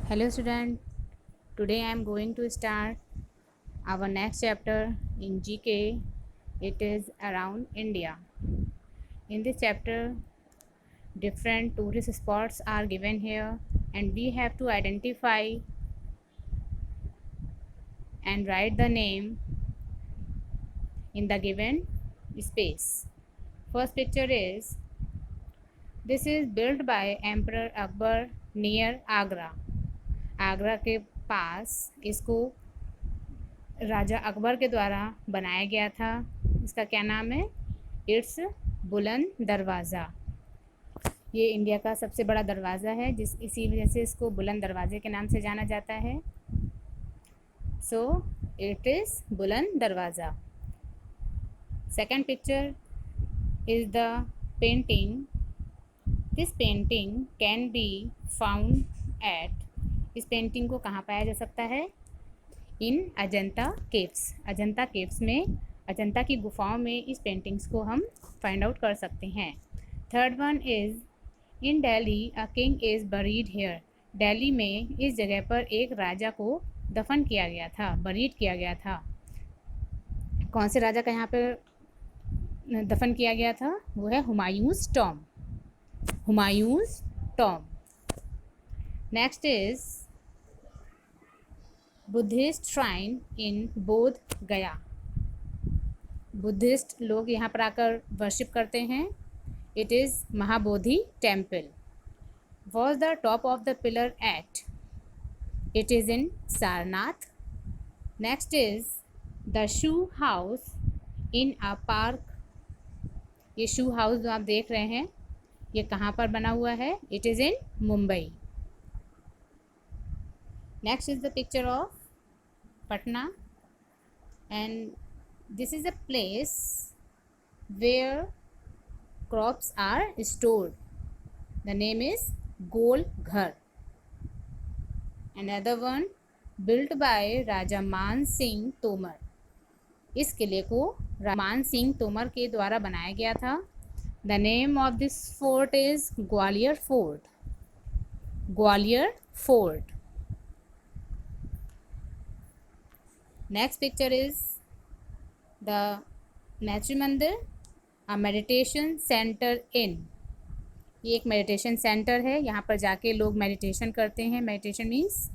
Hello student, today I am going to start our next chapter in GK. It is around India. In this chapter, different tourist spots are given here and we have to identify and write the name in the given space. First picture is, this is built by Emperor Akbar near Agra. Agra के पास इसको राजा अकबर के द्वारा बनाया गया था। इसका क्या नाम है? इट्स बुलंद दरवाज़ा। ये इंडिया का सबसे बड़ा दरवाज़ा है, इसी वजह से इसको बुलंद दरवाजे के नाम से जाना जाता है। सो इट इज़ बुलंद दरवाज़ा। Second picture is the painting. This painting can be found at, इस पेंटिंग को कहाँ पाया जा सकता है? इन अजंता केव्स। अजंता केव्स में, अजंता की गुफाओं में इस पेंटिंग्स को हम फाइंड आउट कर सकते हैं। Third one is, in Delhi a king is buried here. Delhi में इस जगह पर एक राजा को दफन किया गया था, बरीड किया गया था। कौन से राजा का यहाँ पर दफन किया गया था? वो है Humayun's tomb. Humayun's tomb. Next is Buddhist shrine in Bodh Gaya. Buddhist लोग यहाँ पर आकर वर्शिप करते हैं। It is Mahabodhi temple. Was the top of the pillar at, it is in Sarnath. Next is the shoe house in a park. ये शू हाउस जो आप देख रहे हैं, ये कहाँ पर बना हुआ है? It is in Mumbai. Next is the picture of Patna, and this is a place where crops are stored. The name is Gol Ghar. Another one built by Raja मान सिंह तोमर। इस किले को मान सिंह तोमर के द्वारा बनाया गया था। The name of this fort is Gwalior fort. Gwalior fort. Next picture is the नेत्री मंदिर, अ मेडिटेशन सेंटर इन। ये एक मेडिटेशन सेंटर है, यहाँ पर जाके लोग मेडिटेशन करते हैं। मेडिटेशन मीन्स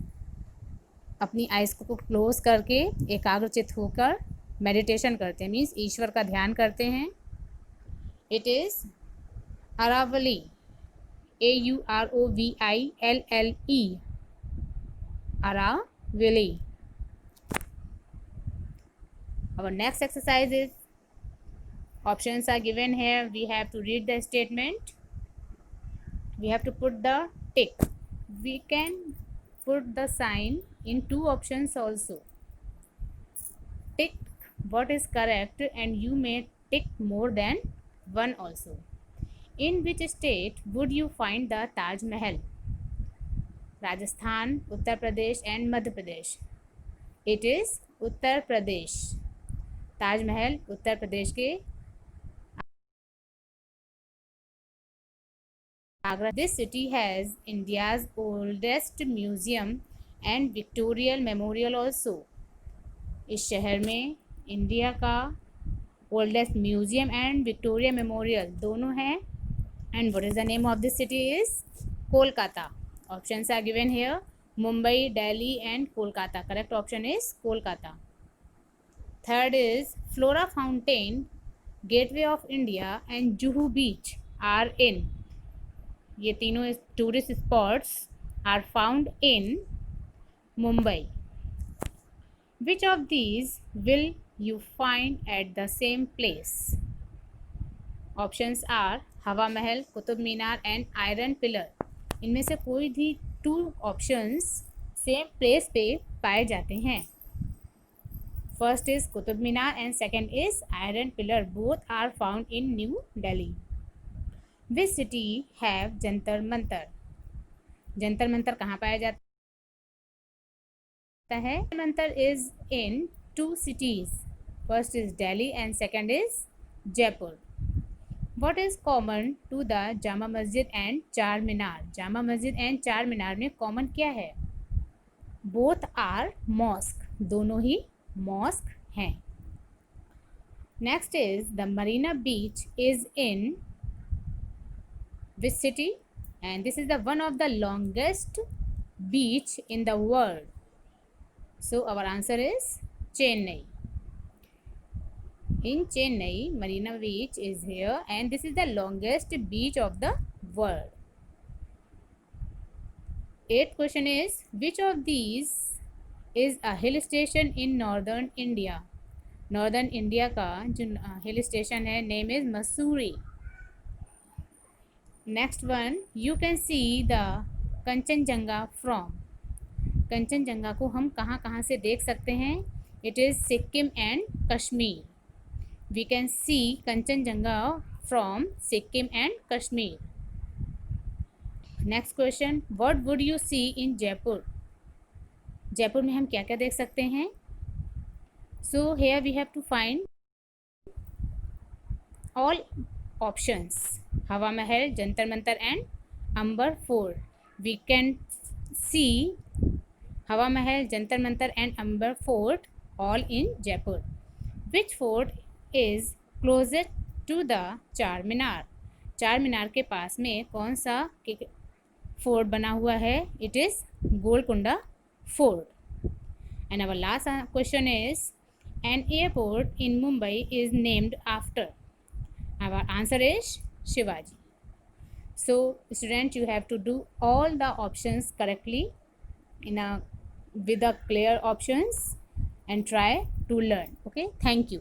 अपनी आइज़ को क्लोज करके एकाग्रचित होकर मेडिटेशन करते हैं, मीन्स ईश्वर का ध्यान करते हैं। It is Auroville, AUROVILLE, Auroville. Our next exercise is, options are given here. We have to read the statement. We have to put the tick. We can put the sign in two options also. Tick what is correct, and you may tick more than one also. In which state would you find the Taj Mahal? Rajasthan, Uttar Pradesh and Madhya Pradesh. It is Uttar Pradesh. Taj Mahal Uttar Pradesh के Agra. This city has India's oldest museum and Victoria memorial also. इस शहर में India का oldest museum and Victoria memorial दोनों हैं। And what is the name of this city is Kolkata. Options are given here, Mumbai, Delhi and Kolkata. Correct option is Kolkata. Third is Flora Fountain, Gateway of India and Juhu Beach are in. ये तीनों tourist spots are found in Mumbai. Which of these will you find at the same place? Options are हवा महल, Qutub Minar and iron pillar. इनमें से कोई भी two options same place पे पाए जाते हैं। First is Qutub Minar and second is Iron Pillar. Both are found in New Delhi. Which city have Jantar Mantar? Jantar Mantar कहाँ पाया जाता है? Mantar is in two cities. First is Delhi and second is Jaipur. What is common to the Jama Masjid and Char Minar? Jama Masjid and चार मीनार में common क्या है? Both are mask, दोनों ही mask हैं. Next is the Marina beach is in which city, and this is the one of the longest beach in the world. So our answer is Chennai. In Chennai, Marina Beach is here, and this is the longest beach of the world. Eighth question is, which of these is a hill station in northern India? Northern India का जो hill station है, name is Mussoorie. Next one, you can see the Kanchenjunga from. Kanchenjunga को हम कहाँ कहाँ से देख सकते हैं? It is Sikkim and Kashmir. We can see Kanchenjunga from Sikkim and Kashmir. Next question, what would you see in Jaipur? Jaipur में हम क्या क्या देख सकते हैं? So here we have to find all options. Hawa Mahal, Jantar Mantar and Amber fort. We can see Hawa Mahal, Jantar Mantar and Amber Fort all in Jaipur. Which fort is closest to the चार मीनार? चार मीनार के पास में कौन सा फोर्ट बना हुआ है? It is Golconda fort. And our last question is, an airport in Mumbai is named after. Our answer is Shivaji. So students, you have to do all the options correctly with the clear options and try to learn. Okay, thank you.